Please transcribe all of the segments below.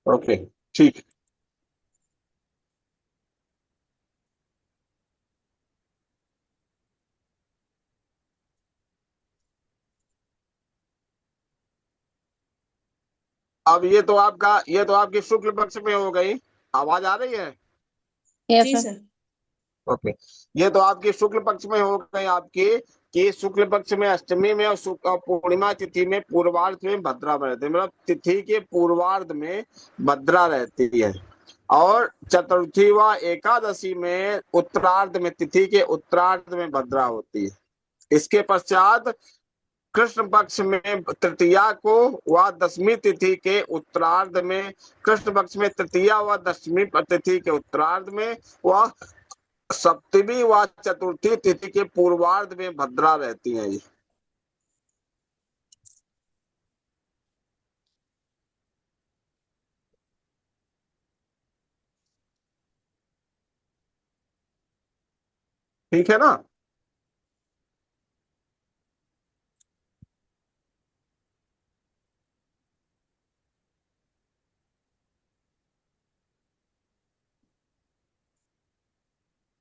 Okay, ठीक। अब ये तो आपकी शुक्ल पक्ष में हो गई। आवाज आ रही है? यस जी सर। सर। ओके। ये तो आपकी शुक्ल पक्ष में हो गई आपकी, कि शुक्ल पक्ष में अष्टमी में और और पूर्णिमा तिथि में पूर्वार्ध में भद्रा रहती है, मतलब तिथि के पूर्वार्ध में भद्रा रहती है। और चतुर्थी व एकादशी में उत्तरार्ध में, तिथि के उत्तरार्ध में भद्रा होती है। इसके पश्चात कृष्ण पक्ष में तृतीया को व दशमी तिथि के उत्तरार्ध में, कृष्ण पक्ष में तृतीया व दशमी तिथि के उत्तरार्ध में, व सप्तमी व चतुर्थी तिथि के पूर्वार्ध में भद्रा रहती है ये। ठीक है ना?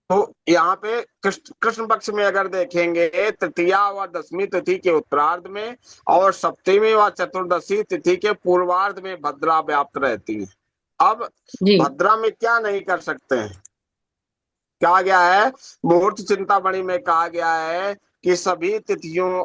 तो यहाँ पे कृष्ण कृष्ण पक्ष में अगर देखेंगे, तृतीया व दशमी तिथि के उत्तरार्ध में और सप्तमी व चतुर्दशी तिथि के पूर्वार्ध में भद्रा व्याप्त रहती है। अब जी। भद्रा में क्या नहीं कर सकते हैं? कहा गया है, मुहूर्त चिंतामणि में कहा गया है कि सभी तिथियों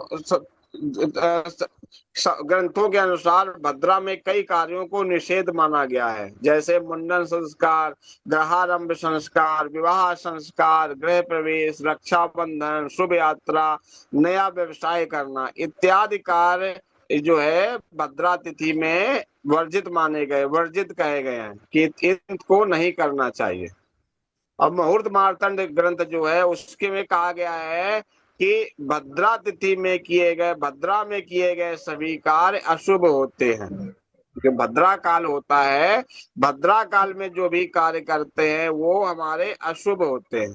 ग्रंथों के अनुसार भद्रा में कई कार्यों को निषेध माना गया है, जैसे मुंडन संस्कार, ग्रहारंभ संस्कार, विवाह संस्कार, गृह प्रवेश, रक्षाबंधन, शुभ यात्रा, नया व्यवसाय करना इत्यादि कार्य जो है भद्रा तिथि में वर्जित माने गए, वर्जित कहे गए हैं कि इनको नहीं करना चाहिए। अब मुहूर्त मार्तंड ग्रंथ जो है उसके में कहा गया है कि भद्रा में किए गए सभी कार्य अशुभ होते हैं। जो भद्रा काल होता है, भद्रा काल में जो भी कार्य करते हैं वो हमारे अशुभ होते हैं।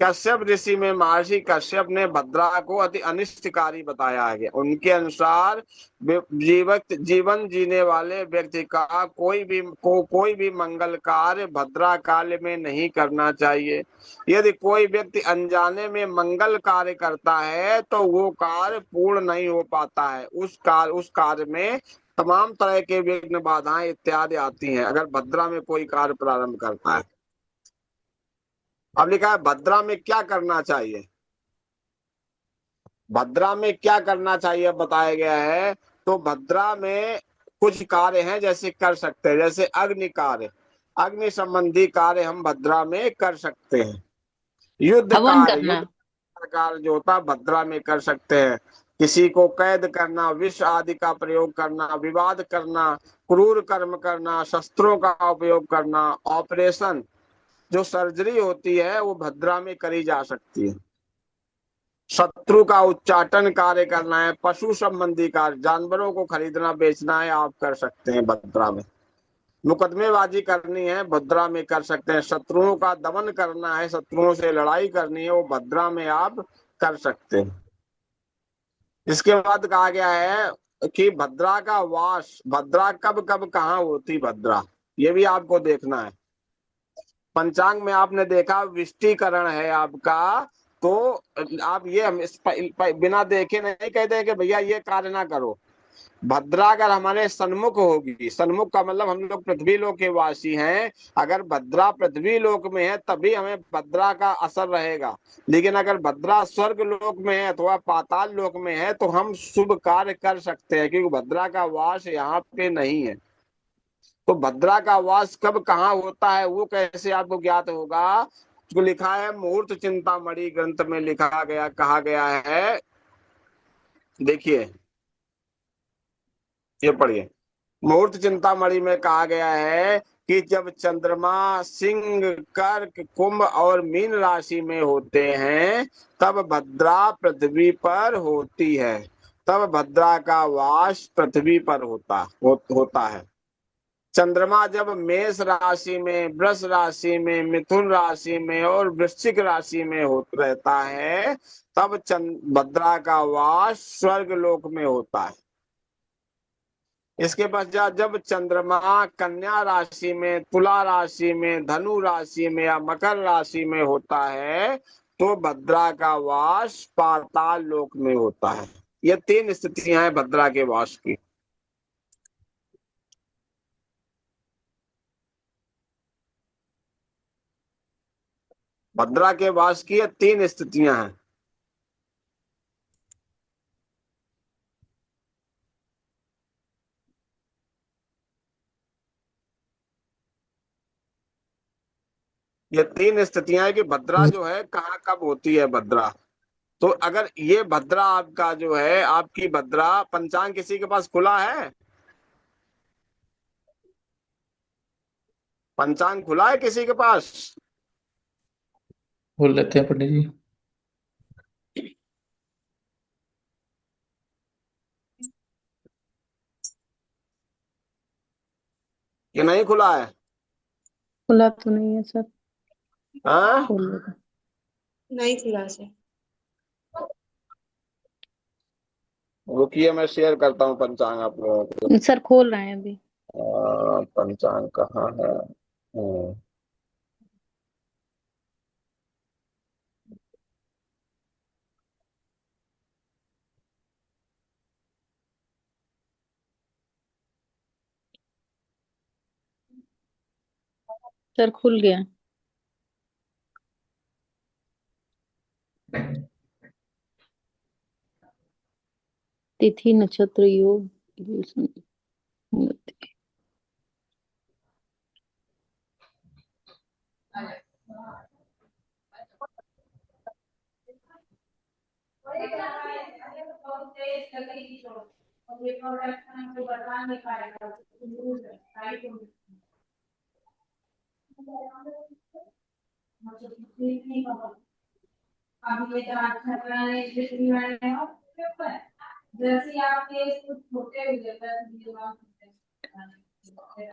कश्यप ऋषि में महर्षि कश्यप ने भद्रा को अति अनिष्टकारी बताया है। उनके अनुसार जीवन जीने वाले व्यक्ति का कोई भी मंगल कार्य भद्रा काल में नहीं करना चाहिए। यदि कोई व्यक्ति अनजाने में मंगल कार्य करता है तो वो कार्य पूर्ण नहीं हो पाता है। उस कार्य में तमाम तरह के विघ्न बाधाएं इत्यादि आती हैं अगर भद्रा में कोई कार्य प्रारंभ करता है। अब लिखा है भद्रा में क्या करना चाहिए। भद्रा में क्या करना चाहिए बताया गया है। तो भद्रा में कुछ कार्य हैं जैसे कर सकते हैं, जैसे अग्नि कार्य, अग्नि संबंधी कार्य हम भद्रा में कर सकते हैं। हवन करना। युद्ध कार्य जो होता है भद्रा में कर सकते हैं। किसी को कैद करना, विष आदि का प्रयोग करना, विवाद करना, क्रूर कर्म करना, शस्त्रों का उपयोग करना, ऑपरेशन जो सर्जरी होती है वो भद्रा में करी जा सकती है। शत्रु का उच्चाटन कार्य करना है, पशु संबंधी कार्य, जानवरों को खरीदना बेचना है, आप कर सकते हैं भद्रा में। मुकदमेबाजी करनी है भद्रा में कर सकते हैं। शत्रुओं का दमन करना है, शत्रुओं से लड़ाई करनी है, वो भद्रा में आप कर सकते हैं। इसके बाद कहा गया है कि भद्रा का वास, भद्रा कब कब कहाँ होती भद्रा, ये भी आपको देखना है। पंचांग में आपने देखा विष्टिकरण है आपका, तो आप ये हम बिना देखे नहीं कहते हैं कि भैया ये कार्य ना करो। भद्रा अगर हमारे सन्मुख होगी, सन्मुख का मतलब हम लोग पृथ्वी लोक के वासी हैं, अगर भद्रा पृथ्वी लोक में है तभी हमें भद्रा का असर रहेगा। लेकिन अगर भद्रा स्वर्ग लोक में है अथवा पाताल लोक में है तो हम शुभ कार्य कर सकते हैं, क्योंकि भद्रा का वास यहाँ पे नहीं है। तो भद्रा का वास कब कहाँ होता है वो कैसे आपको ज्ञात होगा? जो लिखा है मुहूर्त चिंतामणि ग्रंथ में लिखा गया, कहा गया है, देखिए ये पढ़िए। मुहूर्त चिंतामणि में कहा गया है कि जब चंद्रमा सिंह, कर्क, कुंभ और मीन राशि में होते हैं तब भद्रा पृथ्वी पर होती है, तब भद्रा का वास पृथ्वी पर होता है। चंद्रमा जब मेष राशि में, वृष राशि में, मिथुन राशि में और वृश्चिक राशि में रहता है तब भद्रा का वास स्वर्ग लोक में होता है। इसके पश्चात जब चंद्रमा कन्या राशि में, तुला राशि में, धनु राशि में या मकर राशि में होता है तो भद्रा का वास पाताल लोक में होता है। ये 3 स्थितियां हैं भद्रा के वास की। भद्रा के वास की ये 3 स्थितियां हैं। ये 3 स्थितियां हैं कि भद्रा जो है कहाँ कब होती है भद्रा। तो अगर ये भद्रा आपका जो है, आपकी भद्रा पंचांग किसी के पास खुला है? पंचांग खुला है किसी के पास? बोल लेते हैं पंडित जी। कि नहीं खुला है? खुला तो नहीं है सर। हाँ, खोल लेगा। नहीं खुला से। रुकिए मैं शेयर करता हूँ पंचांग आप लोगों को। सर खोल रहे हैं अभी। पंचांग कहाँ है? सर खुल गया। तिथि नक्षत्र योग।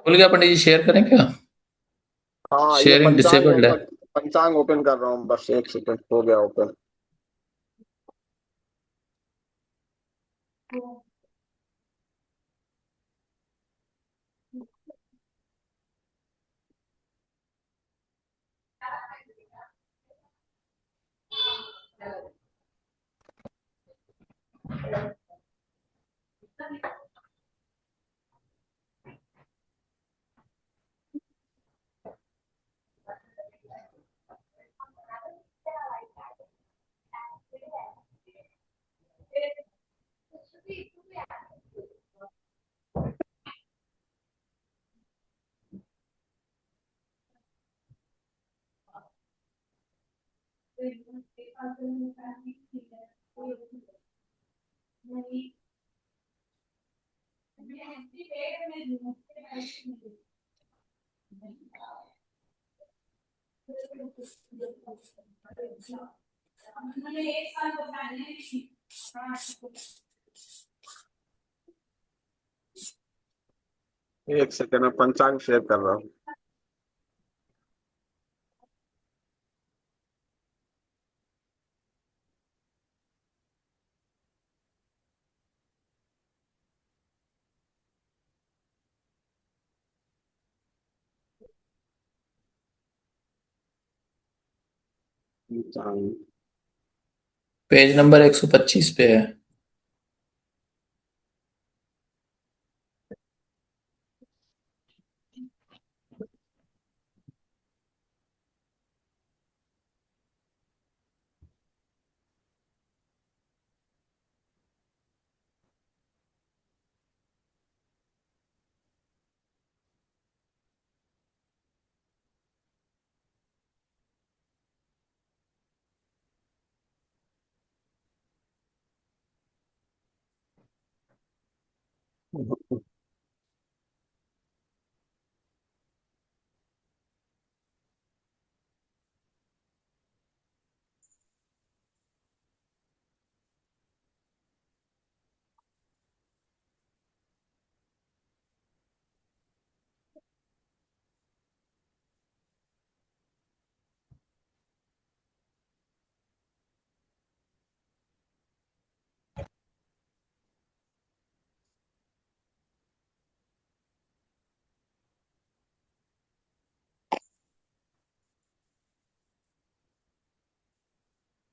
खुल गया पंडित जी, शेयर करें क्या? हाँ, ये शेयरिंग पंचांग डिसेबल्ड है। ओपन, पंचांग ओपन कर रहा हूँ, बस 1 सेकंड, हो गया ओपन। एक सेकंड में पंचांग शेयर कर रहा हूँ। पंचांग पेज नंबर 125 पे है।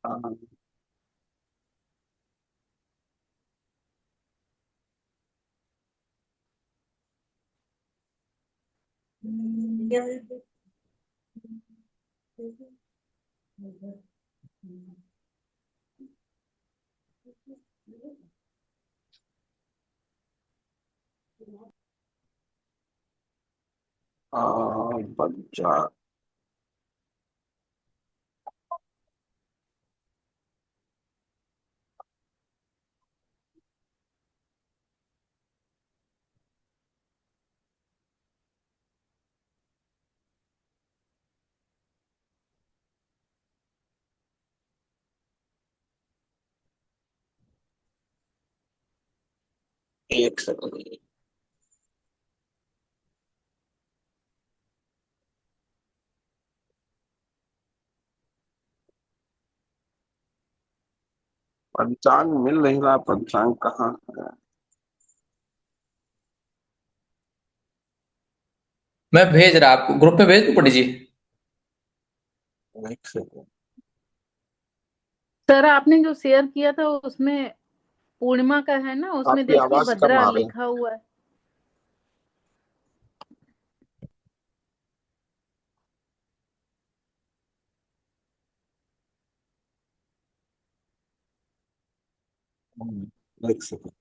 हाँ, बच्चा। एक सेकंड। पंचांग मिल नहीं रहा, पंचांग कहाँ है? मैं भेज रहा आपको, ग्रुप में भेज दूं पंडित जी? एक सेकंड। सर आपने जो शेयर किया था उसमें पूर्णिमा का है ना, उसमें आपकी देखिए आवाज कम भद्रा आ रही है। लिखा हुआ है। एक सेकंड।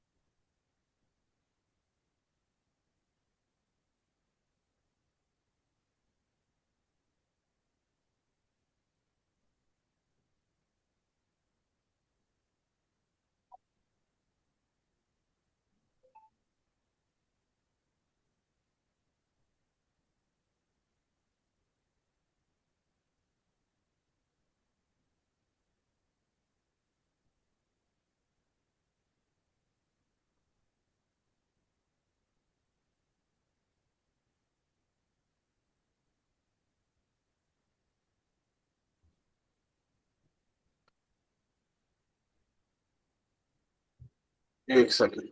एक सेकंड।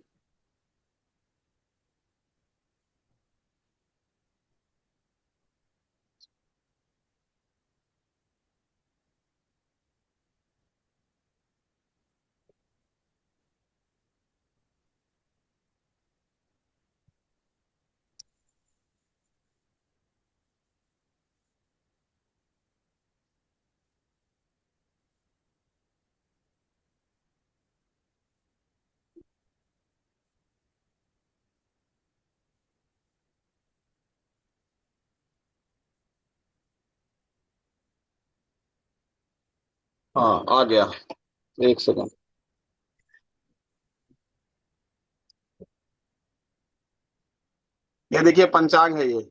हाँ, आ गया। एक सेकंड। ये देखिए पंचांग है ये।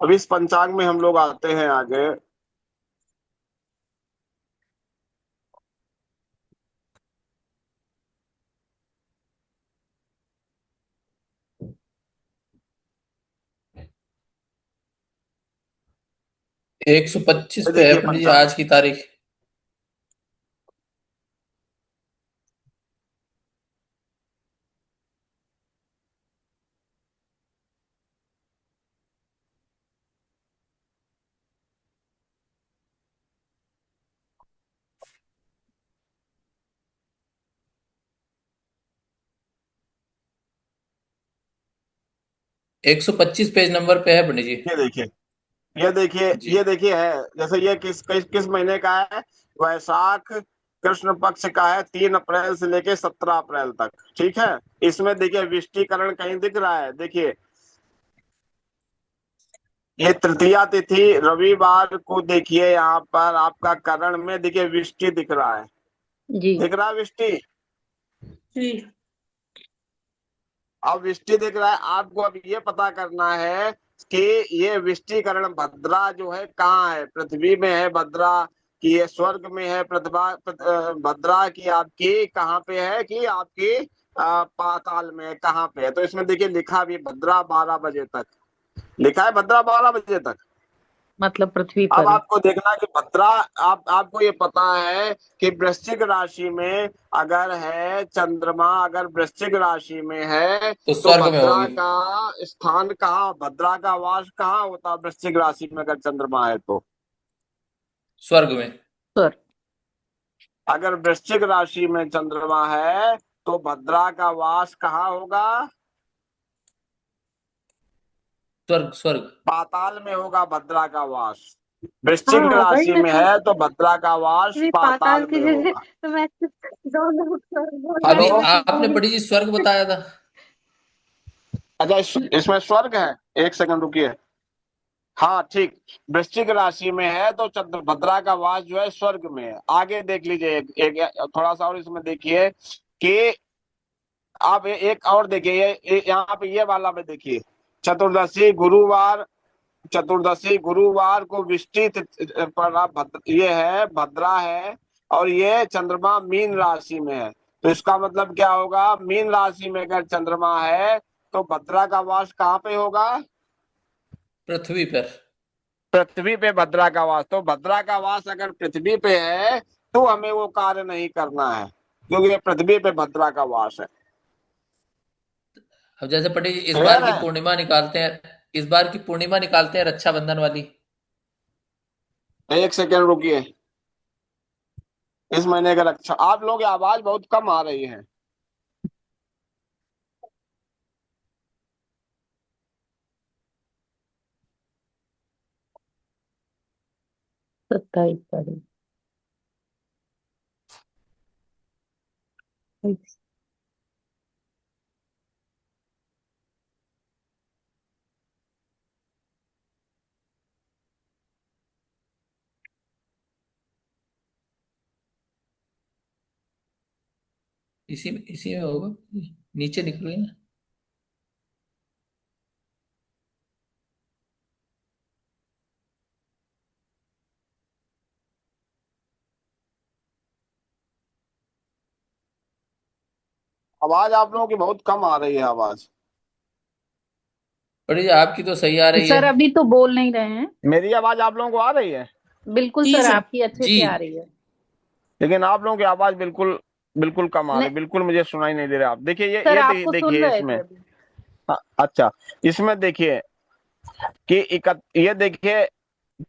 अब इस पंचांग में हम लोग आते हैं आगे। 125 ये पे है देखिए पंडित जी पंचांग। आज की तारीख। 125 पेज नंबर पे है पंडित जी। ये देखिए, ये देखिए, जी। ये देखिए है। जैसे ये किस महीने का है? वैशाख कृष्ण पक्ष का है, 3 अप्रैल से लेके 17 अप्रैल तक। ठीक है। इसमें देखिए विष्टिकरण कहीं दिख रहा है? देखिए, ये तृतीया तिथि रविवार को देखिए, यहाँ पर आपका करण में देखिए विष्टि दिख रहा है। जी दिख रहा है विष्टि? जी। अब विष्टि दिख रहा है आपको। अब ये पता करना है कि ये विष्टिकरण भद्रा जो है कहाँ है? पृथ्वी में है भद्रा, कि ये स्वर्ग में है? भद्रा की आपकी कहाँ पे है? कि आपकी पाताल में है? कहाँ पे है? तो इसमें देखिए लिखा भी भद्रा 12 बजे तक लिखा है। भद्रा 12 बजे तक। मतलब पृथ्वी अब पर है। आपको देखना कि भद्रा, आपको ये पता है कि वृश्चिक राशि में अगर है चंद्रमा, अगर वृश्चिक राशि में है तो तो स्वर्ग में भद्रा होगी। का स्थान कहाँ, भद्रा का वास कहाँ होता है? वृश्चिक राशि में अगर चंद्रमा है तो स्वर्ग में। स्वर अगर वृश्चिक राशि में चंद्रमा है तो भद्रा का वास कहाँ होगा? स्वर्ग स्वर्ग। पाताल में होगा भद्रा का वास। वृश्चिक हाँ वही राशि मैं में सोच है तो भद्रा का वास रही, पाताल पाताल की में जगह होगा। तो मैं दोनों बोल रहा हेलो। नहीं, था आपने कि पंडित जी स्वर्ग बताया था। अच्छा, इसमें स्वर्ग है। एक सेकंड रुकिए। हाँ ठीक। वृश्चिक राशि में है तो चंद्र भद्रा का वास जो है स्वर्ग में है। आगे देख लीजिए, थोड़ा सा और इसमें देखिए कि आप एक और देखिए, यहाँ पे ये वाला में देखिए, चतुर्दशी गुरुवार, चतुर्दशी गुरुवार को विष्टि ये है भद्रा है, और ये चंद्रमा मीन राशि में है। तो इसका मतलब क्या होगा? मीन राशि में अगर चंद्रमा है तो भद्रा का वास कहाँ पे होगा? पृथ्वी पर। पृथ्वी पे भद्रा का वास। तो भद्रा का वास अगर पृथ्वी पे है तो हमें वो कार्य नहीं करना है, क्योंकि ये पृथ्वी पे भद्रा का वास है। अब जैसे पंडित जी इस बार क्लियर की है? पूर्णिमा निकालते हैं, इस बार की पूर्णिमा निकालते हैं रक्षाबंधन वाली। एक सेकेंड रुकिए। इस महीने का रक्षा, आप लोग की आवाज बहुत कम आ रही है। 27 तारीख। इसी में होगा। नीचे निकलो ना। आवाज आप लोगों की बहुत कम आ रही है आवाज। पंडित जी आपकी तो सही आ रही है। सर अभी तो बोल नहीं रहे हैं। मेरी आवाज आप लोगों को आ रही है, बिल्कुल जी सर, सर। आपकी अच्छे जी। से आ रही है। लेकिन आप लोगों की आवाज बिल्कुल बिल्कुल कम आ रही नहीं है, बिल्कुल मुझे सुनाई नहीं दे रहा। आप देखिए, सर, ये आपको सुन देखिए रहे इसमें। थे अभी। हाँ, अच्छा। इसमें देखिए कि ये देखिए,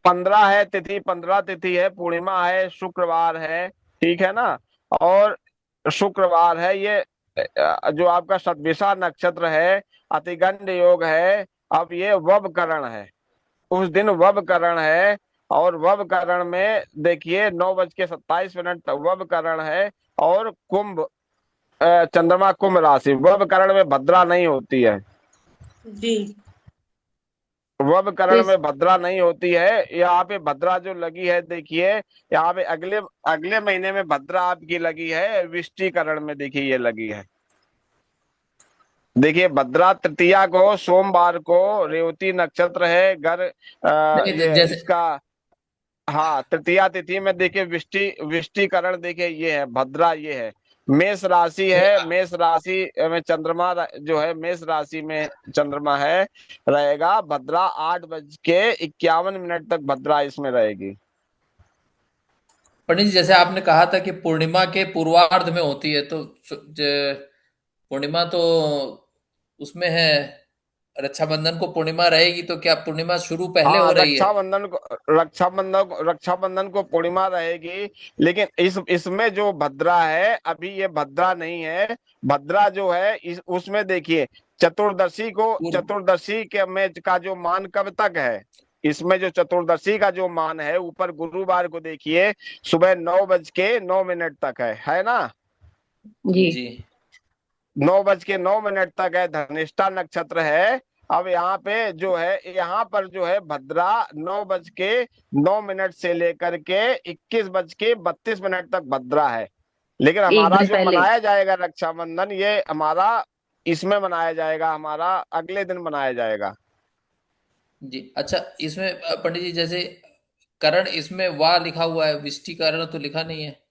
15 है तिथि, 15 तिथि है, पूर्णिमा है, शुक्रवार है, ठीक है ना? और शुक्रवार है ये, जो आपका शतभिषा नक्षत्र है, अतिगंड योग है। अब ये वब करण है, उस दिन वब करण है। और वब करण में देखिए 9:27 तक वब करण है। और कुंभ, चंद्रमा कुंभ राशि, वब करण में भद्रा नहीं होती है। जी। वब तो करण इस में भद्रा नहीं होती है। यहाँ पे भद्रा जो लगी है देखिए, यहाँ पे अगले अगले महीने में भद्रा आपकी लगी है विष्टिकरण में, देखिए ये लगी है। देखिए भद्रा तृतीया को, सोमवार को, रेवती नक्षत्र है, नहीं तो ये जैसे इसका, हाँ तृतीया तिथि में देखिए विष्टिकरण, देखिए ये है भद्रा, ये है। मेष राशि नहीं, है, मेष राशि में चंद्रमा जो है, मेष राशि में चंद्रमा है, रहेगा भद्रा। 8:51 तक भद्रा इसमें रहेगी। पंडित जी जैसे आपने कहा था कि पूर्णिमा के पूर्वार्ध में होती है, तो पूर्णिमा तो उसमें है, रक्षाबंधन को पूर्णिमा रहेगी, तो क्या पूर्णिमा शुरू पहले हो हाँ, रही है? रक्षाबंधन को पूर्णिमा रहेगी। लेकिन इसमें जो भद्रा है, अभी ये भद्रा नहीं है। भद्रा जो है उसमें देखिए, पूर्व। चतुर्दशी के में का जो मान कब तक है? इसमें जो चतुर्दशी का जो मान है, ऊपर गुरुवार को देखिए, सुबह 9:09 तक है ना? जी। जी। 9:09 तक है, धनिष्ठा नक्षत्र है। अब यहाँ पे जो है, यहाँ पर जो है भद्रा 9:09 से लेकर के 21:32 तक भद्रा है। लेकिन एक हमारा दिन जो पहले। मनाया जाएगा रक्षाबंधन, ये हमारा इसमें मनाया जाएगा, हमारा अगले दिन मनाया जाएगा। जी अच्छा, इसमें पंडित जी जैसे करण, इसमें वाह लिखा हुआ है, विष्टिकरण तो लिखा नहीं है।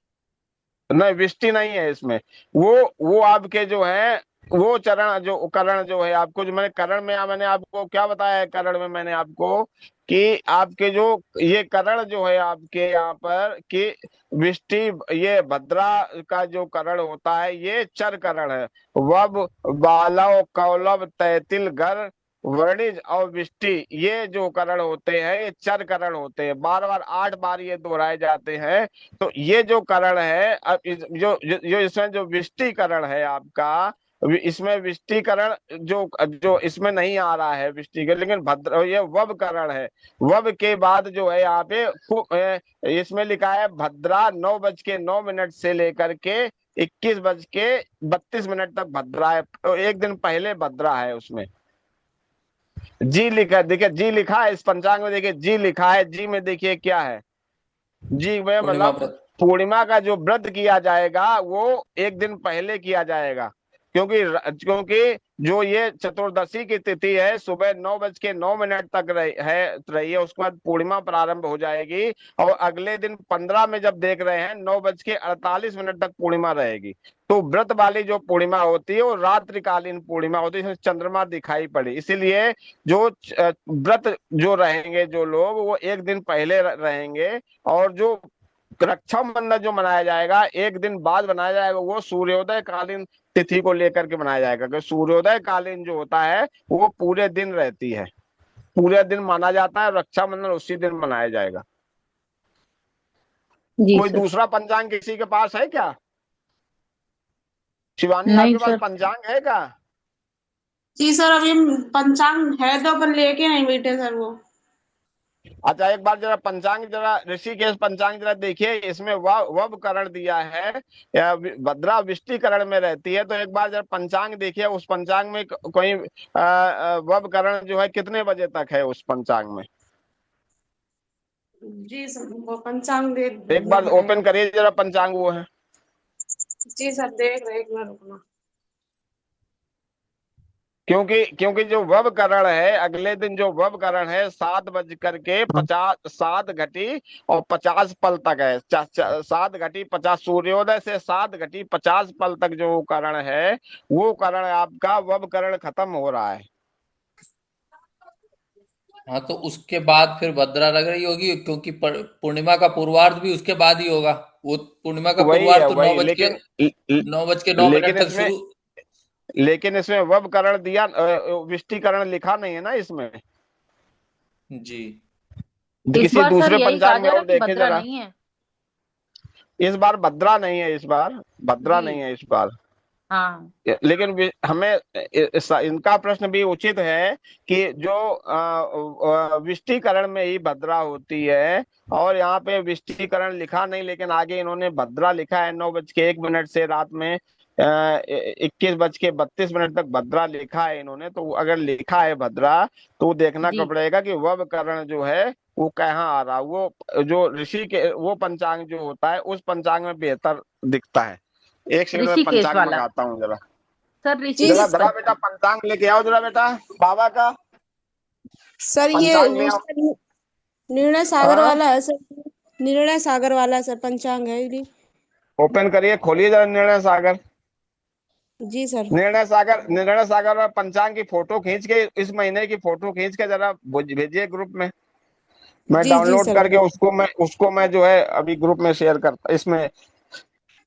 नहीं, विष्टि नहीं है इसमें। वो आपके जो है, वो चरण जो करण जो है आपको, जो मैंने करण में, मैंने आपको क्या बताया है करण में? मैंने आपको कि आपके जो ये करण जो है आपके यहाँ पर कि विष्टि, ये भद्रा का जो करण होता है ये चर करण है। वब, बालव, कौलव, तैतिल, गर, वर्णिज और विष्टि, ये जो करण होते हैं ये चर करण होते हैं, बार बार 8 बार ये दोहराए जाते हैं। तो ये जो करण है, अब जो इसमें जो विष्टिकरण है आपका, इसमें विष्टिकरण जो जो इसमें नहीं आ रहा है विष्टिकरण, लेकिन भद्र ये वब करण है। वब के बाद जो है यहाँ पे इसमें लिखा है भद्रा 9:09 से लेकर के 21:32 तक भद्रा है, तो एक दिन पहले भद्रा है उसमें। जी लिखा है, देखिए जी लिखा है इस पंचांग में, देखिए जी लिखा है, जी में देखिए क्या है, जी में पूर्णिमा मतलब व्रत। पूर्णिमा का जो व्रत किया जाएगा वो एक दिन पहले किया जाएगा, क्योंकि क्योंकि जो ये चतुर्दशी की तिथि है सुबह 9:09 तक रही है, उसके बाद पूर्णिमा प्रारंभ हो जाएगी, और अगले दिन 15 में जब देख रहे हैं 9:48 तक पूर्णिमा रहेगी। तो व्रत वाली जो पूर्णिमा होती है वो रात्रिकालीन पूर्णिमा होती है, इसमें चंद्रमा दिखाई पड़े, इसीलिए जो व्रत जो रहेंगे जो लोग वो एक दिन पहले रहेंगे। और जो रक्षाबंधन जो मनाया जाएगा एक दिन बाद मनाया जाएगा, वो सूर्योदय कालीन तिथि को लेकर के मनाया जाएगा, क्योंकि सूर्योदय कालीन जो होता है वो पूरे दिन रहती है, पूरे दिन माना जाता है, रक्षाबंधन उसी दिन मनाया जाएगा। जी कोई सर। दूसरा पंचांग किसी के पास है क्या? शिवानी नहीं आपके पास सर। पंचांग है क्या? जी सर, अभी पंचांग है तो अपन लेके नहीं बैठे सर वो। अच्छा, एक बार जरा पंचांग, जरा ऋषिकेश पंचांग जरा देखिए, इसमें वब करण दिया है, भद्रा विष्टिकरण में रहती है, तो एक बार जरा पंचांग देखिए, उस पंचांग में कोई वब करण जो है कितने बजे तक है उस पंचांग में? जी सर, वो पंचांग एक देखना बार पड़ेगा। ओपन करिए जरा पंचांग वो है। जी सर, देख रहे, एक मिनट रुकना। क्योंकि क्योंकि जो वब करण है, अगले दिन जो वब करण है 7:50 7 घटी और 50 पल तक है, 7 घटी 50, सूर्योदय से 7 घटी 50 पल तक जो करण है, वो करण आपका वब करण खत्म हो रहा है। हाँ, तो उसके बाद फिर भद्रा लग रही होगी, क्योंकि पूर्णिमा का पूर्वार्ध भी उसके बाद ही होगा। वो पूर्णिमा का वही है पूर्वार्ध तो वही, लेकिन 9:09 लेकिन तक इसमें शुरू। लेकिन इसमें वब करण दिया, विष्टिकरण लिखा नहीं है ना इसमें। जी। इस किसी बार सर दूसरे यही कहा पंचांग में जा रहा और है कि देखे भद्रा जरा। नहीं है। इस बार भद्रा नहीं है, इस बार भद्रा जी। नहीं है इस बार। हाँ। लेकिन हमें इनका प्रश्न भी उचित है कि जो विष्टिकरण में ही भद्रा होती है, और यहाँ पे विष्टिकरण लिखा नहीं, लेकिन आगे इन्होंने भद्रा लिखा है, 9:01 से रात में 21:32 तक भद्रा लिखा है इन्होंने, तो अगर लिखा है भद्रा तो देखना जी। पड़ेगा कि वब करण जो है वो कहाँ आ रहा, वो जो ऋषि के वो पंचांग जो होता है उस पंचांग में बेहतर दिखता है। एक सेकंड में ऋषिकेश पंचांग वाला। मंगाता हूँ जरा। सर जी जरा ऋषिकेश धरा बेटा पंचांग। पंचांग लेके आओ जरा बेटा, बाबा का सर, ये पंचांग ले आओ। उसका निर्णय सागर हाँ, वाला है सर। निर्णय सागर वाला है सर, पंचांग है ये। ओपन करिए, खोलिए जरा निर्णय सागर। जी सर। निर्णय सागर और पंचांग की फोटो खींच के, इस महीने की फोटो खींच के जरा भेजिए ग्रुप में। मैं जी जी डाउनलोड सर। करके उसको मैं जो है अभी ग्रुप में शेयर करता, इसमें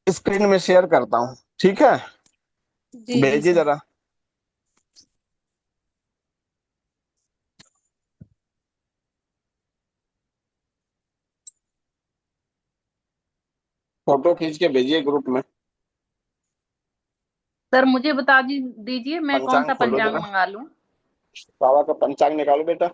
स्क्रीन में शेयर करता हूँ, ठीक है? जी जी भेजिए सर। जरा। फोटो खींच के भेजिए ग्रुप में। सर मुझे बता दीजिए मैं कौन पंचांग सा खोलो पंचांग जरा, मंगा लूं। बाबा का पंचांग निकालो बेटा।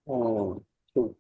ठीक।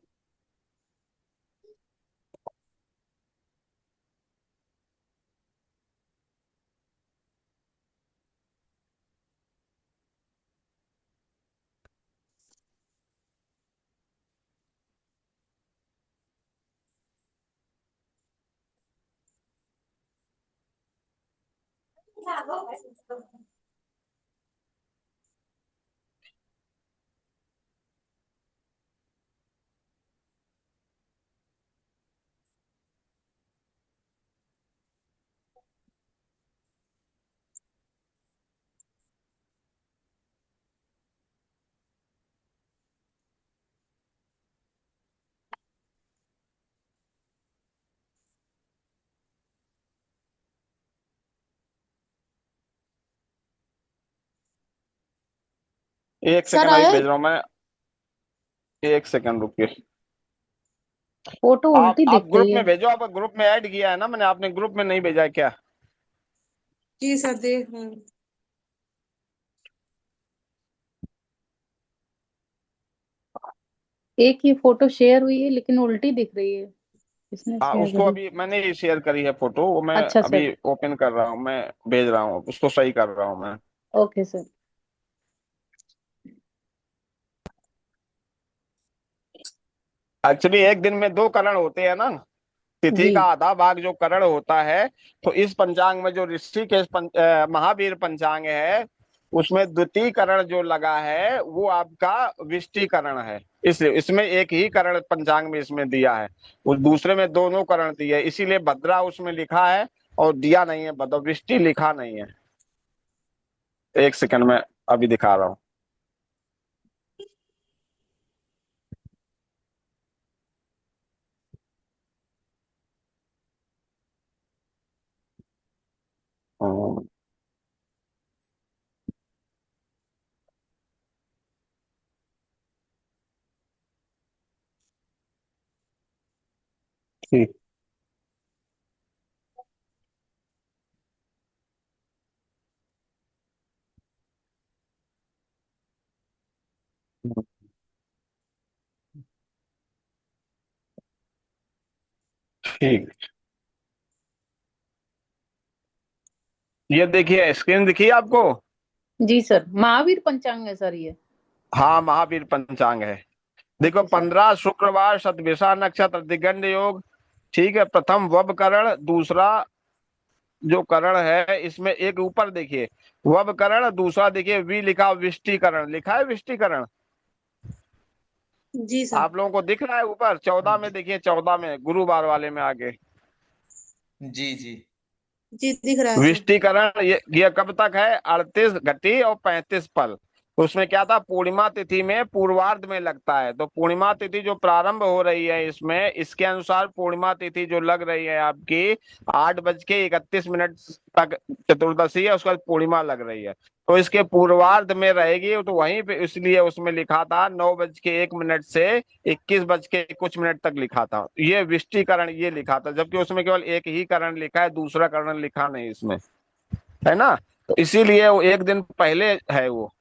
एक सर सेकंड अभी आया भेज रहा हूँ मैं, एक सेकंड रुकिए। फोटो आप उल्टी आप दिख ग्रुप रही में है। भेजो, आप ग्रुप में ऐड किया है ना मैंने, आपने ग्रुप में नहीं भेजा है क्या? जी सर देख रहे हैं। एक ही फोटो शेयर हुई है लेकिन उल्टी दिख रही है। किसने शेयर उसको करी? अभी मैंने ही शेयर करी है फोटो, वो मैं अच्छा अभी सर। ओपन कर रहा हूँ, मैं भेज रहा हूँ, उसको सही कर रहा हूँ मैं। Okay sir. एक्चुअली एक दिन में दो करण होते हैं ना, तिथि जी का आधा भाग जो करण होता है। तो इस पंचांग में जो ऋषिकेश महावीर पंचांग है, उसमें द्वितीय करण जो लगा है वो आपका विष्टिकरण है। इसलिए इसमें एक ही करण पंचांग में इसमें दिया है, उस दूसरे में दोनों करण दिए है, इसीलिए भद्रा उसमें लिखा है और दिया नहीं है, मतलब विष्टि लिखा नहीं है। एक सेकंड में अभी दिखा रहा हूँ। हम्म, ठीक। ठीक, ये देखिए स्क्रीन दिखी आपको? जी सर, महावीर पंचांग है सर ये। हाँ, महावीर पंचांग है। देखो, ओके सर। 15 शुक्रवार, शतभिषा नक्षत्र, दिगंड योग। ठीक है, प्रथम वब करण, दूसरा जो करण है इसमें एक ऊपर देखिए वब करण, दूसरा देखिए वी लिखा, विष्टिकरण लिखा है, विष्टिकरण। जी सर। आप लोगों को दिख रहा है ऊपर 14 में, देखिए 14 में गुरुवार वाले में आगे जी जी। जी दिख रहा है सर। विष्टिकरण। ये कब तक है? 38 घटी और 35 पल। उसमें क्या था, पूर्णिमा तिथि में पूर्वार्ध में लगता है। तो पूर्णिमा तिथि जो प्रारंभ हो रही है इसमें, इसके अनुसार पूर्णिमा तिथि जो लग रही है आपकी 8:31 तक चतुर्दशी है, उसके बाद पूर्णिमा लग रही है। तो इसके पूर्वार्ध में रहेगी, तो वहीं पे इसलिए उसमें लिखा था 9:01 से 21 बज के कुछ मिनट तक लिखा था। ये विष्टिकरण ये लिखा था, जबकि उसमें केवल एक ही करण लिखा है, दूसरा करण लिखा नहीं इसमें, है ना। तो इसीलिए वो एक दिन पहले है वो।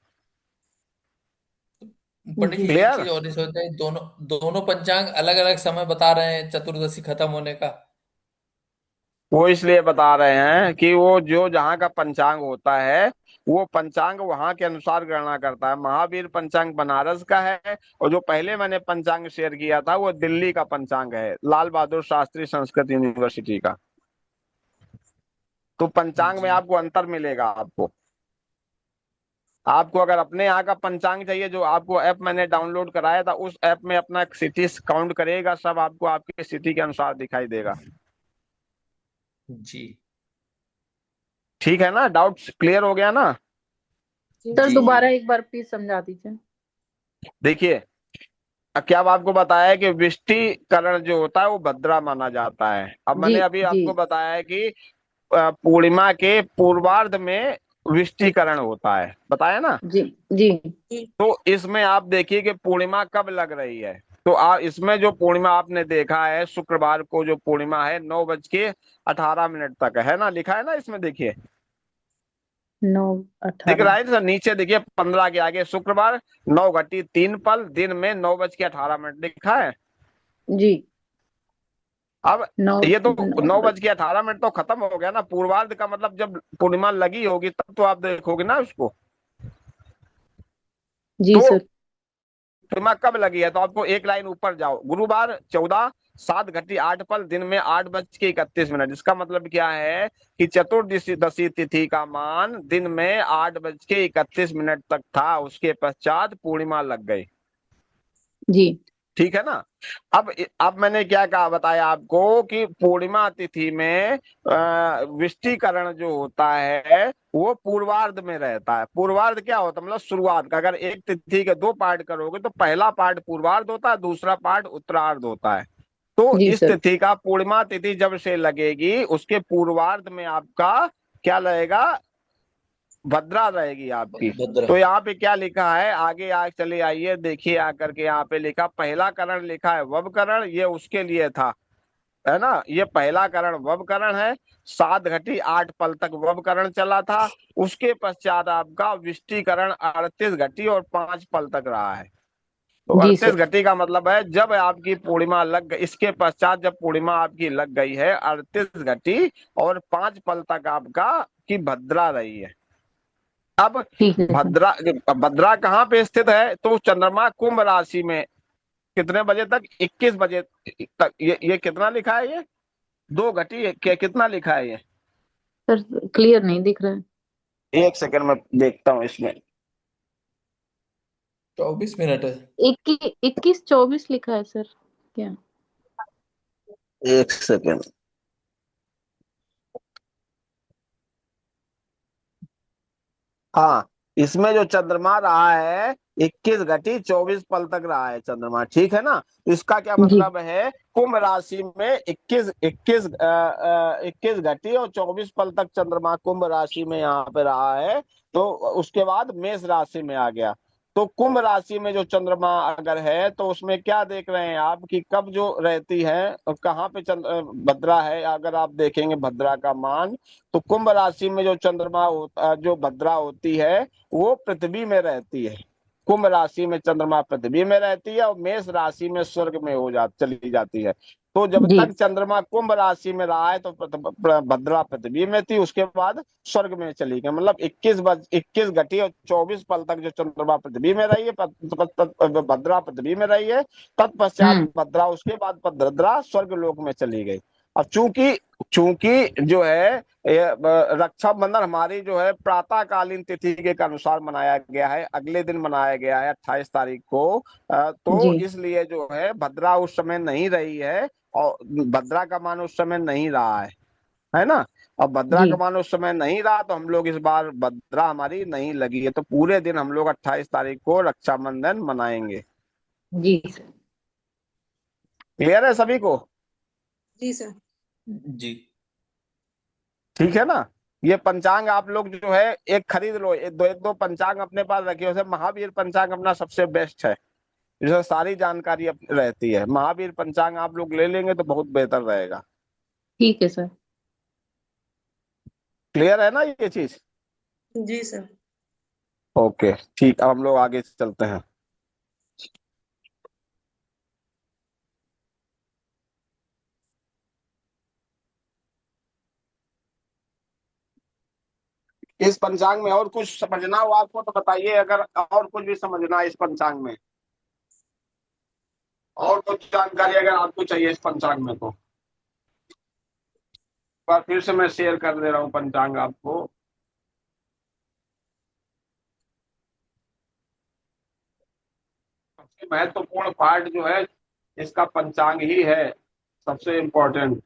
पंडित जी जी एक क्लियर? चीज और इस होता है, दोनों दोनों पंचांग अलग अलग समय बता रहे हैं चतुर्दशी खत्म होने का। वो इसलिए बता रहे हैं कि वो जो जहाँ का पंचांग होता है, वो पंचांग वहां के अनुसार गणना करता है। महावीर पंचांग बनारस का है, और जो पहले मैंने पंचांग शेयर किया था वो दिल्ली का पंचांग है, लाल बहादुर शास्त्री संस्कृत यूनिवर्सिटी का। तो पंचांग में जी आपको अंतर मिलेगा। आपको अगर अपने यहाँ का पंचांग चाहिए, जो आपको ऐप मैंने डाउनलोड कराया था, उस ऐप में अपना सिटी काउंट करेगा, सब आपको आपके सिटी के अनुसार दिखाई देगा। जी ठीक है ना? डाउट क्लियर हो गया ना? जी सर जी जी। दोबारा एक बार प्लीज समझा दीजिए। देखिए, क्या अब आपको बताया है कि विष्टिकरण जो होता है वो भद्रा माना जाता है। अब जी मैंने अभी जी आपको बताया है कि पूर्णिमा के पूर्वार्ध में विष्टिकरण होता है, बताया ना। जी जी जी तो इसमें आप देखिए कि पूर्णिमा कब लग रही है। तो इसमें जो पूर्णिमा आपने देखा है, शुक्रवार को जो पूर्णिमा है 9:18 तक है ना, लिखा है ना इसमें, देखिए 9 दिख 18। रहा है सर, नीचे देखिए 15 के आगे शुक्रवार 9:03 दिन में 9:18 लिखा है। जी अब 9 ये तो 9 9:18 तो खत्म हो गया ना, पूर्वार्ध का मतलब जब पूर्णिमा लगी होगी तब तो आप देखोगे ना उसको। जी तो सर। पूर्णिमा कब लगी है, तो आपको एक लाइन ऊपर जाओ, गुरुवार 14 7:08 दिन में 8:31। इसका मतलब क्या है कि चतुर्दशी तिथि का मान दिन में 8:31 तक था, उसके पश्चात पूर्णिमा लग गई। जी ठीक है ना। अब मैंने क्या कहा, बताया आपको कि पूर्णिमा तिथि में विष्टिकरण जो होता है वो पूर्वार्ध में रहता है। पूर्वार्ध क्या होता है, मतलब शुरुआत का। अगर एक तिथि के दो पार्ट करोगे तो पहला पार्ट पूर्वार्ध होता है, दूसरा पार्ट उत्तरार्ध होता है। तो जी इस सर। तिथि का पूर्णिमा तिथि जब से लगेगी उसके पूर्वार्ध में आपका क्या लगेगा, भद्रा रहेगी आपकी। भद्रा। तो यहाँ पे क्या लिखा है, आगे आगे चले आइए, देखिए आकर के यहाँ पे लिखा, पहला करण लिखा है ववकरण, ये उसके लिए था, है ना, ये पहला करण ववकरण है। 7 घटी 8 पल तक ववकरण चला था। उसके पश्चात आपका विष्टिकरण 38 घटी और 5 पल तक रहा है। तो जी 38 सर। घटी का मतलब है जब आपकी पूर्णिमा लग गई, इसके पश्चात जब पूर्णिमा आपकी लग गई है, 38 घटी और 5 पल तक आपका की भद्रा रही है। अब ठीक है सर। भद्रा, भद्रा कहाँ पे स्थित है, तो चंद्रमा कुंभ राशि में कितने बजे तक, 21 बजे तक। ये कितना लिखा है, ये 2 घटी कितना लिखा है ये, सर क्लियर नहीं दिख रहा है। एक सेकंड में देखता हूँ इसमें। 24 मिनट है। 21-24 लिखा है सर क्या? एक सेकंड, हाँ, इसमें जो चंद्रमा रहा है 21 घटी 24 पल तक रहा है चंद्रमा, ठीक है ना। इसका क्या जी। मतलब है, कुंभ राशि में 21 घटी और 24 पल तक चंद्रमा कुंभ राशि में यहाँ पे रहा है। तो उसके बाद मेष राशि में आ गया। तो कुंभ राशि में जो चंद्रमा अगर है, तो उसमें क्या देख रहे हैं आप कि कब जो रहती है, कहाँ पे भद्रा है, अगर आप देखेंगे भद्रा का मान, तो कुंभ राशि में जो चंद्रमा जो भद्रा होती है, वो पृथ्वी में रहती है। कुंभ राशि में चंद्रमा पृथ्वी में रहती है और मेष राशि में स्वर्ग में चली जाती है। तो जब जी। तक चंद्रमा कुंभ राशि में रहा है तो भद्रा पृथ्वी में थी, उसके बाद स्वर्ग में चली गई। मतलब 21 घटी और 24 पल तक जो चंद्रमा पृथ्वी में रही है, भद्रा पृथ्वी में रही है। तत्पश्चात भद्रा, उसके बाद भद्रा स्वर्ग लोक में चली गई। अब चूंकि चूंकि जो है रक्षाबंधन हमारी जो है प्रातःकालीन तिथि के अनुसार मनाया गया है, अगले दिन मनाया गया है 28 तारीख को। तो जी। इसलिए जो है भद्रा उस समय नहीं रही है, और भद्रा का मान उस समय नहीं रहा है ना। अब भद्रा जी। का मान उस समय नहीं रहा, तो हम लोग इस बार भद्रा हमारी नहीं लगी है, तो पूरे दिन हम लोग 28 तारीख को रक्षाबंधन मनाएंगे। जी सर। क्लियर है सभी को? जी सर। जी। ठीक है ना। ये पंचांग आप लोग जो है एक खरीद लो, एक दो पंचांग अपने पास रखे हो। महावीर पंचांग अपना सबसे बेस्ट है, जिसमें सारी जानकारी रहती है। महावीर पंचांग आप लोग ले लेंगे तो बहुत बेहतर रहेगा। ठीक है सर। क्लियर है ना ये चीज? जी सर। ओके ठीक, अब हम लोग आगे चलते हैं। इस पंचांग में और कुछ समझना हो आपको तो बताइए, अगर और कुछ भी समझना है इस पंचांग में, और कुछ जानकारी अगर आपको चाहिए इस पंचांग में, तो एक बार फिर से मैं शेयर कर दे रहा हूँ पंचांग आपको। सबसे महत्वपूर्ण पार्ट जो है इसका पंचांग ही है, सबसे इम्पोर्टेंट।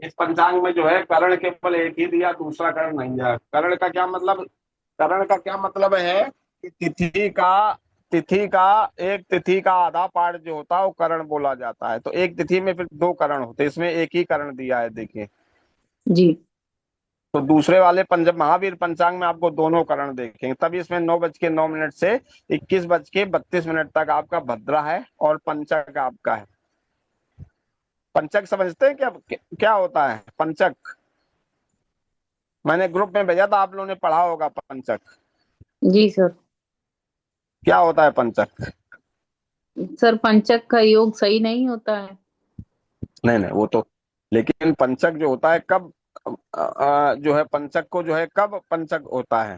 इस पंचांग में जो है करण केवल एक ही दिया, दूसरा करण नहीं दिया। करण का क्या मतलब, करण का क्या मतलब है कि तिथि का एक तिथि का आधा पार्ट जो होता है वो करण बोला जाता है। तो एक तिथि में फिर 2 करण होते हैं, इसमें एक ही करण दिया है, देखिए। जी। तो दूसरे वाले महावीर पंचांग में आपको दोनों करण देखेंगे, तभी इसमें 9:09 से 21:32 तक आपका भद्रा है और पंचक आपका है। पंचक समझते हैं क्या, क्या होता है पंचक? मैंने ग्रुप में भेजा था, आप लोगों ने पढ़ा होगा पंचक। जी सर। क्या होता है पंचक? सर पंचक का योग सही नहीं होता है। नहीं नहीं, वो तो, लेकिन पंचक जो होता है कब, जो है पंचक को जो है कब पंचक होता है?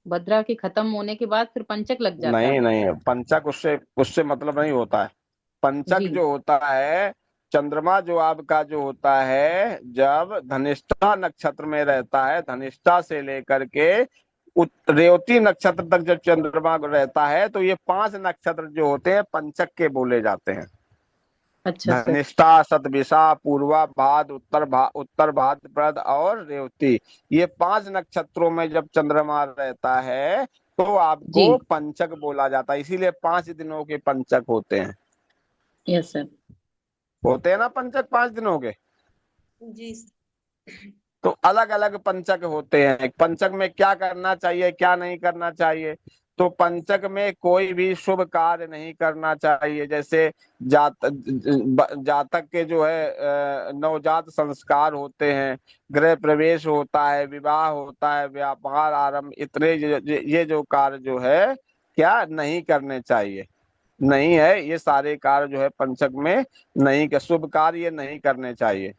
भद्रा के खत्म होने के बाद फिर पंचक लग जाता नहीं है। नहीं, पंचक उससे उससे मतलब नहीं होता है। पंचक जी। जो होता है, चंद्रमा जो आपका जो होता है, जब धनिष्ठा नक्षत्र में रहता है, धनिष्ठा से लेकर के रेवती नक्षत्र तक जब चंद्रमा रहता है, तो ये 5 नक्षत्र जो होते हैं पंचक के बोले जाते हैं। अच्छा सर। धनिष्ठा, शतभिषा, पूर्वा भाद, उत्तर भाद्रपद और रेवती, ये 5 नक्षत्रों में जब चंद्रमा रहता है, तो जी आपको पंचक बोला जाता है। इसीलिए 5 दिनों के पंचक होते हैं। Yes sir. होते हैं ना पंचक 5 दिनों के। जी तो अलग अलग पंचक होते हैं। पंचक में क्या करना चाहिए, क्या नहीं करना चाहिए। तो पंचक में कोई भी शुभ कार्य नहीं करना चाहिए। जैसे जातक के जो है नवजात संस्कार होते हैं, गृह प्रवेश होता है, विवाह होता है, व्यापार आरंभ, इतने ये जो कार्य जो है क्या नहीं करने चाहिए। नहीं है, ये सारे कार्य जो है पंचक में नहीं के शुभ कार्य ये नहीं करने चाहिए।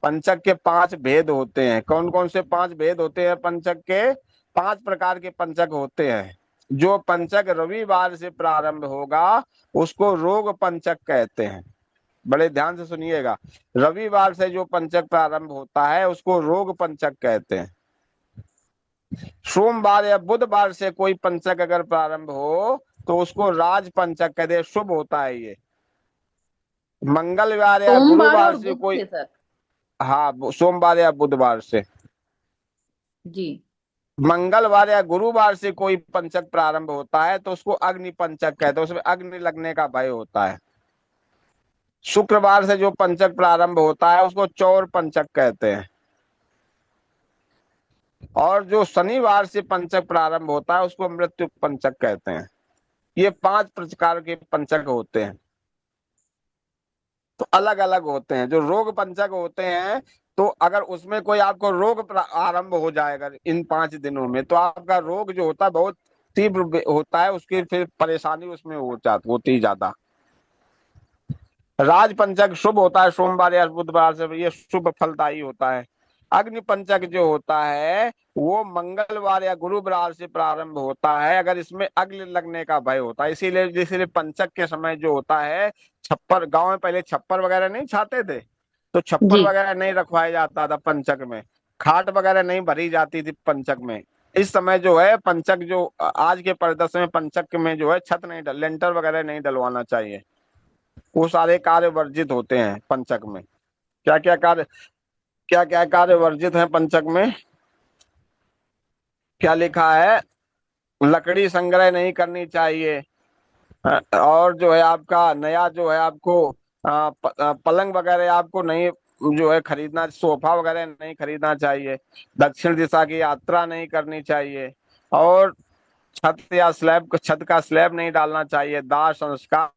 पंचक के 5 भेद होते हैं। कौन कौन से 5 भेद होते हैं पंचक के? 5 प्रकार के पंचक होते हैं। जो पंचक रविवार से प्रारंभ होगा उसको रोग पंचक कहते हैं। बड़े ध्यान से सुनिएगा, रविवार से जो पंचक प्रारंभ होता है उसको रोग पंचक कहते हैं। सोमवार या बुधवार से कोई पंचक अगर प्रारंभ हो तो उसको राज पंचक कहते हैं, शुभ होता है ये। मंगलवार या सोमवार गुरुवार और से बुध कोई, से सर। हाँ सोमवार या बुधवार से, जी मंगलवार या गुरुवार से कोई पंचक प्रारंभ होता है तो उसको अग्नि पंचक कहते हैं, उसमें अग्नि लगने का भय होता है। शुक्रवार से जो पंचक प्रारंभ होता है उसको चौर पंचक कहते हैं। और जो शनिवार से पंचक प्रारंभ होता है उसको मृत्यु पंचक कहते हैं। ये 5 प्रकार के पंचक होते हैं। तो अलग अलग होते हैं। जो रोग पंचक होते हैं, तो अगर उसमें कोई आपको रोग आरंभ हो जाएगा इन 5 दिनों में, तो आपका रोग जो होता है बहुत तीव्र होता है, उसकी फिर परेशानी उसमें होती ज्यादा। राज पंचक शुभ होता है, सोमवार या बुधवार से, ये शुभ फलदायी होता है। अग्नि पंचक जो होता है वो मंगलवार या गुरुवार से प्रारंभ होता है, अगर इसमें अग्नि लगने का भय होता है। इसीलिए पंचक के समय जो होता है, छप्पर, गांव में पहले छप्पर वगैरह नहीं छाते थे, तो छप्पर जी वगैरह नहीं रखवाया जाता था पंचक में, खाट वगैरह नहीं भरी जाती थी पंचक में। इस समय जो है पंचक, जो आज के परिदृश्य में पंचक में जो है छत नहीं लेंटर वगैरह नहीं डलवाना चाहिए। वो सारे कार्य वर्जित होते हैं पंचक में। क्या क्या कार्य वर्जित है पंचक में? क्या लिखा है? लकड़ी संग्रह नहीं करनी चाहिए। और जो है आपका नया जो है आपको पलंग वगैरह आपको नहीं जो है खरीदना, सोफा वगैरह नहीं खरीदना चाहिए। दक्षिण दिशा की यात्रा नहीं करनी चाहिए। और छत का स्लैब नहीं डालना चाहिए। दाह संस्कार